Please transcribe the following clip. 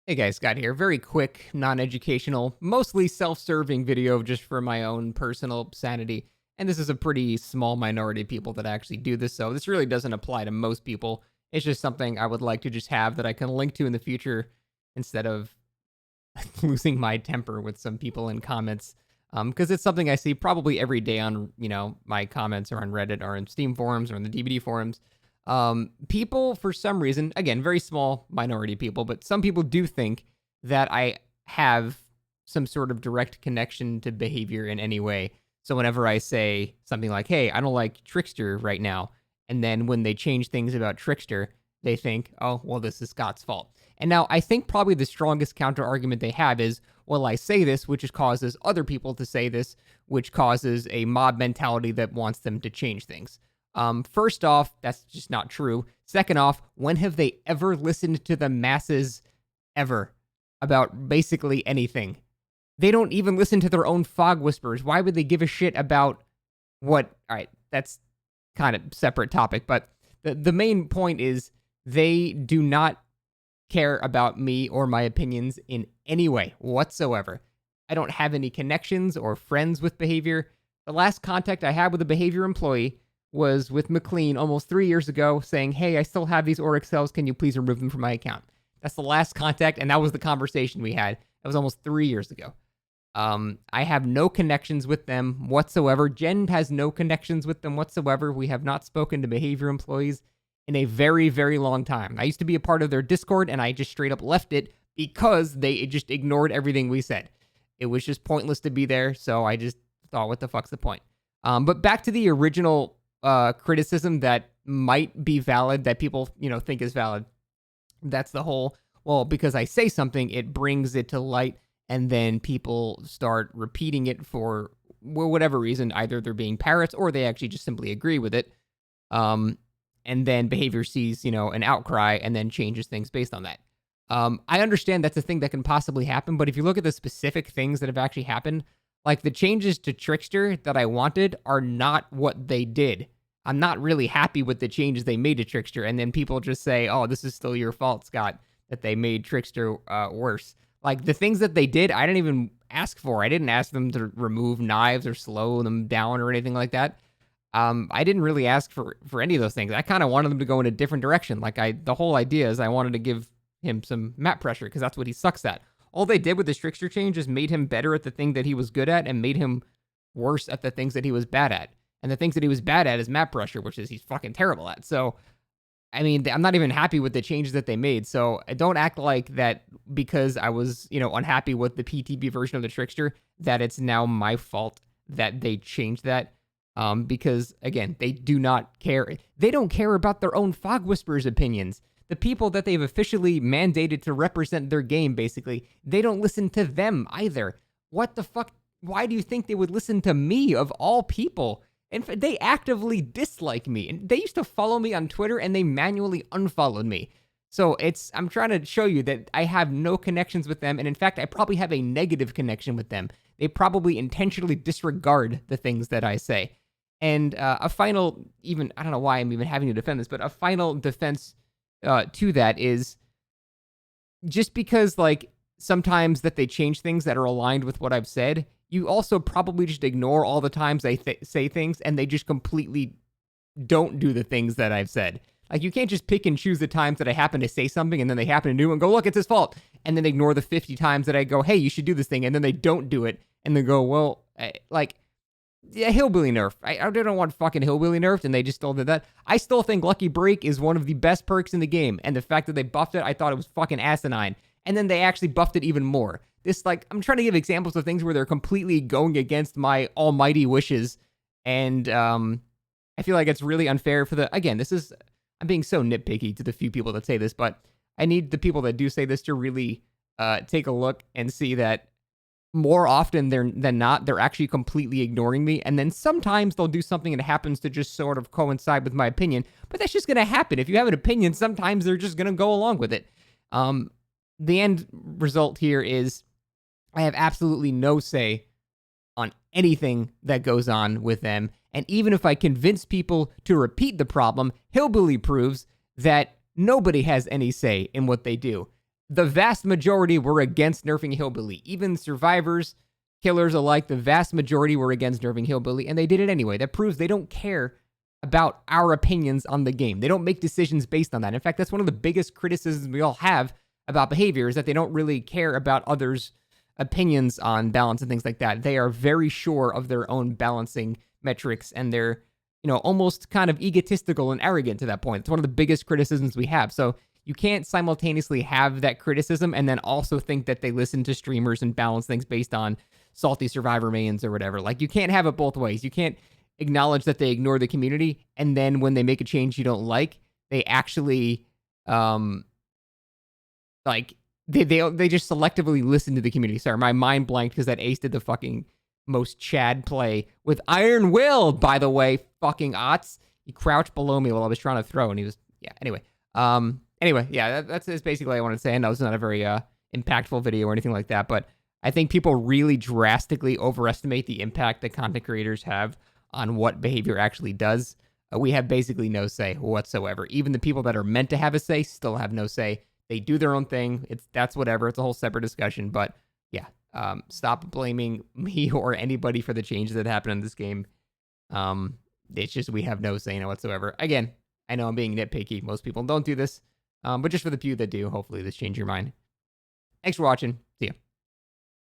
Hey guys, Scott here. Very quick, non-educational, mostly self-serving video just for my own personal sanity. And this is a pretty small minority of people that actually do this, so this really doesn't apply to most people. It's just something I would like to just have that I can link to in the future instead of losing my temper with some people in comments. Because it's something I see probably every day on, my comments or on Reddit or in Steam forums or in the DVD forums. People, for some reason, again, very small minority of people, but some people do think that I have some sort of direct connection to behavior in any way. So whenever I say something like, hey, I don't like Trickster right now, and then when they change things about Trickster, they think, oh, well, this is Scott's fault. And now I think probably the strongest counter argument they have is, well, I say this, which causes other people to say this, which causes a mob mentality that wants them to change things. First off, that's just not true. Second off, when have they ever listened to the masses ever about basically anything? They don't even listen to their own fog whispers. Why would they give a shit about what? All right, that's kind of separate topic, but the main point is they do not care about me or my opinions in any way whatsoever. I don't have any connections or friends with behavior. The last contact I had with a behavior employee was with McLean almost 3 years ago saying, hey, I still have these Oryx cells. Can you please remove them from my account? That's the last contact, and that was the conversation we had. That was almost 3 years ago. I have no connections with them whatsoever. Jen has no connections with them whatsoever. We have not spoken to behavior employees in a very, very long time. I used to be a part of their Discord, and I just straight up left it because they just ignored everything we said. It was just pointless to be there, so I just thought, what the fuck's the point? But back to the original criticism that might be valid, that people, think is valid. That's the whole, well, because I say something, it brings it to light, and then people start repeating it for whatever reason. Either they're being parrots or they actually just simply agree with it. And then behavior sees, an outcry and then changes things based on that. I understand that's a thing that can possibly happen, but if you look at the specific things that have actually happened, like the changes to Trickster that I wanted are not what they did. I'm not really happy with the changes they made to Trickster, and then people just say, oh, this is still your fault, Scott, that they made Trickster worse. Like, the things that they did, I didn't even ask for. I didn't ask them to remove knives or slow them down or anything like that. I didn't really ask for any of those things. I kind of wanted them to go in a different direction. Like, the whole idea is I wanted to give him some map pressure because that's what he sucks at. All they did with the Trickster change is made him better at the thing that he was good at and made him worse at the things that he was bad at. And the things that he was bad at is map pressure, which is he's fucking terrible at. So, I mean, I'm not even happy with the changes that they made. So don't act like that because I was, unhappy with the PTB version of the Trickster, that it's now my fault that they changed that. Because, again, they do not care. They don't care about their own Fog Whisperers opinions. The people that they've officially mandated to represent their game, basically, they don't listen to them either. What the fuck? Why do you think they would listen to me, of all people? And they actively dislike me. And they used to follow me on Twitter, and they manually unfollowed me. So I'm trying to show you that I have no connections with them. And in fact, I probably have a negative connection with them. They probably intentionally disregard the things that I say. And a final, I don't know why I'm even having to defend this, but a final defense to that is just because, like, sometimes that they change things that are aligned with what I've said, you also probably just ignore all the times they say things and they just completely don't do the things that I've said. Like, you can't just pick and choose the times that I happen to say something and then they happen to do it and go, look, it's his fault. And then ignore the 50 times that I go, hey, you should do this thing. And then they don't do it. And they go, well, yeah, Hillbilly nerf. I don't want fucking Hillbilly nerfed, and they just still did that. I still think Lucky Break is one of the best perks in the game, and the fact that they buffed it, I thought it was fucking asinine. And then they actually buffed it even more. I'm trying to give examples of things where they're completely going against my almighty wishes, and I feel like it's really unfair for again, I'm being so nitpicky to the few people that say this, but I need the people that do say this to really take a look and see that more often than not, they're actually completely ignoring me. And then sometimes they'll do something that happens to just sort of coincide with my opinion. But that's just going to happen. If you have an opinion, sometimes they're just going to go along with it. The end result here is I have absolutely no say on anything that goes on with them. And even if I convince people to repeat the problem, Hillbilly proves that nobody has any say in what they do. the vast majority were against nerfing Hillbilly. Even survivors, killers alike, the vast majority were against nerfing Hillbilly, and they did it anyway. That proves they don't care about our opinions on the game. They don't make decisions based on that. In fact, that's one of the biggest criticisms we all have about behavior, is that they don't really care about others' opinions on balance and things like that. They are very sure of their own balancing metrics, and they're, almost kind of egotistical and arrogant to that point. It's one of the biggest criticisms we have. So you can't simultaneously have that criticism and then also think that they listen to streamers and balance things based on salty survivor mains or whatever. Like, you can't have it both ways. You can't acknowledge that they ignore the community, and then when they make a change you don't like, they actually they just selectively listen to the community. Sorry, my mind blanked because that Ace did the fucking most Chad play with Iron Will, by the way. Fucking Ots. He crouched below me while I was trying to throw, and he was, yeah, anyway. That's basically what I wanted to say. And that was not a very impactful video or anything like that, but I think people really drastically overestimate the impact that content creators have on what behavior actually does. We have basically no say whatsoever. Even the people that are meant to have a say still have no say. They do their own thing. That's whatever. It's a whole separate discussion. But yeah, stop blaming me or anybody for the changes that happen in this game. It's just we have no say in it whatsoever. Again, I know I'm being nitpicky. Most people don't do this. But just for the few that do, hopefully this changes your mind. Thanks for watching. See ya.